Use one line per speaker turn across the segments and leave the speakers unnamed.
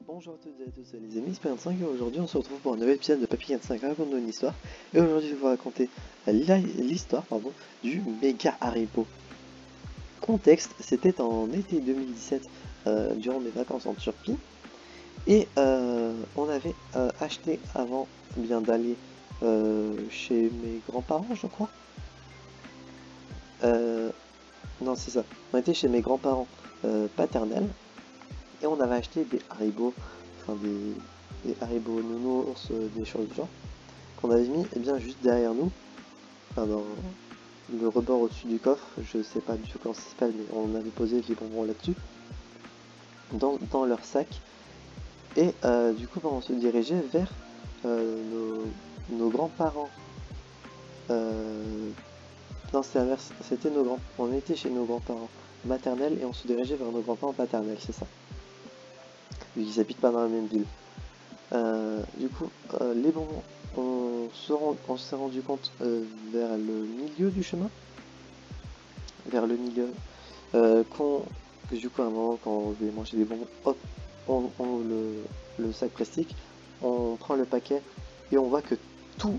Bonjour à toutes et à tous, c'est les amis Spin5 et aujourd'hui on se retrouve pour un nouvel épisode de Papy 5 raconte-nous une histoire. Et aujourd'hui je vais vous raconter l'histoire du méga Haribo. Contexte, c'était en été 2017 durant mes vacances en Turquie. Et on avait acheté avant bien d'aller chez mes grands-parents je crois. Non c'est ça, on était chez mes grands-parents paternels. Et on avait acheté des Haribo, enfin des Haribo nounours, des choses du genre, qu'on avait mis bien juste derrière nous, enfin dans le rebord au-dessus du coffre, je sais pas du tout comment ça s'appelle, mais on avait posé les bonbons là-dessus, dans leur sac. Et du coup, on se dirigeait vers nos grands-parents. Non, c'est l'inverse, c'était on était chez nos grands-parents maternels et on se dirigeait vers nos grands-parents paternels, c'est ça, vu qu'ils habitent pas dans la même ville. Du coup, les bonbons, on s'est rendu compte vers le milieu du chemin, vers le milieu, que du coup à un moment quand on voulait manger des bonbons, hop, on le sac plastique, on prend le paquet et on voit que tout,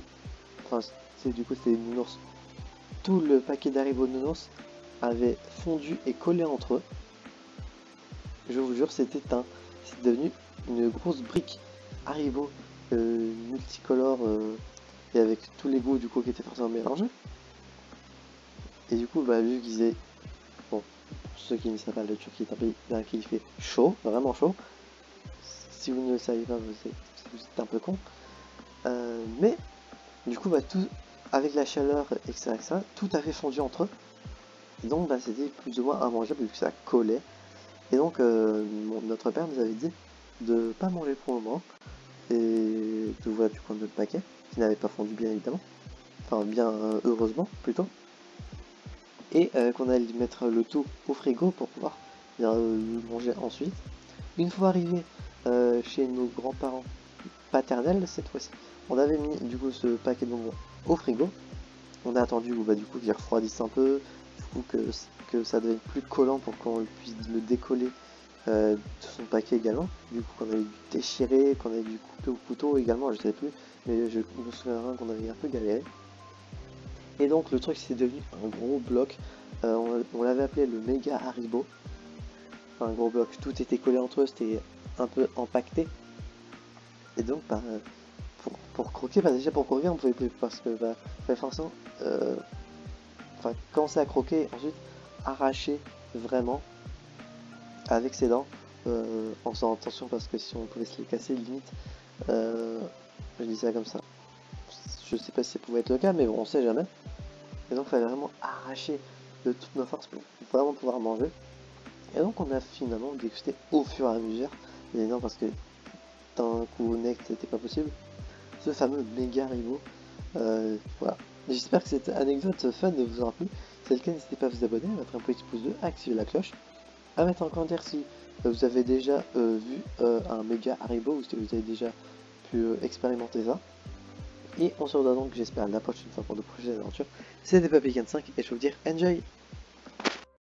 enfin du coup c'était nounours, tout le paquet d'Haribo nounours avait fondu et collé entre eux. Je vous jure, c'est devenu une grosse brique Haribo multicolore et avec tous les goûts du coup qui étaient forcément mélangés. Et du coup, bah, vu qu'ils aient, bon, pour ceux qui ne savent pas, la Turquie est un pays dans lequel il fait chaud, vraiment chaud. Si vous ne le savez pas, vous êtes un peu con. Mais du coup, bah, tout avec la chaleur, etc., tout avait fondu entre eux. Et donc, bah, c'était plus ou moins immangeable vu que ça collait. Et donc, notre père nous avait dit de pas manger pour le moment et de voir du coin de notre paquet, qui n'avait pas fondu bien évidemment, enfin bien heureusement plutôt, et qu'on allait mettre le tout au frigo pour pouvoir bien le manger ensuite. Une fois arrivé chez nos grands-parents paternels cette fois-ci, on avait mis du coup ce paquet de bonbons au frigo. On a attendu bah, du coup qu'il refroidisse un peu, du coup que ça devienne plus collant pour qu'on puisse le décoller de son paquet également. Du coup qu'on avait dû déchirer, qu'on avait dû couper au couteau également, je sais plus, mais je me souviens qu'on avait un peu galéré. Et donc le truc c'est devenu un gros bloc, on l'avait appelé le méga Haribo, un gros bloc, tout était collé entre eux, c'était un peu empaqueté. Et donc bah, pour croquer, bah déjà pour croquer on pouvait plus parce que bah, forcément commencer à croquer, ensuite arracher vraiment avec ses dents, en faisant attention parce que si on pouvait se les casser limite, je dis ça comme ça, je sais pas si ça pouvait être le cas mais bon on sait jamais. Et donc il fallait vraiment arracher de toutes nos forces pour vraiment pouvoir manger. Et donc on a finalement dégusté au fur et à mesure, mais non parce que d'un coup net c'était pas possible, ce fameux méga Haribo. Voilà. J'espère que cette anecdote fun vous aura plu. Si c'est le cas, n'hésitez pas à vous abonner, à mettre un petit pouce bleu, à activer la cloche, à mettre en commentaire si vous avez déjà vu un méga Haribo ou si vous avez déjà pu expérimenter ça. Et on se retrouve donc, j'espère, la prochaine fois pour de prochaines aventures. C'était Papy 5 et je vais vous dire enjoy!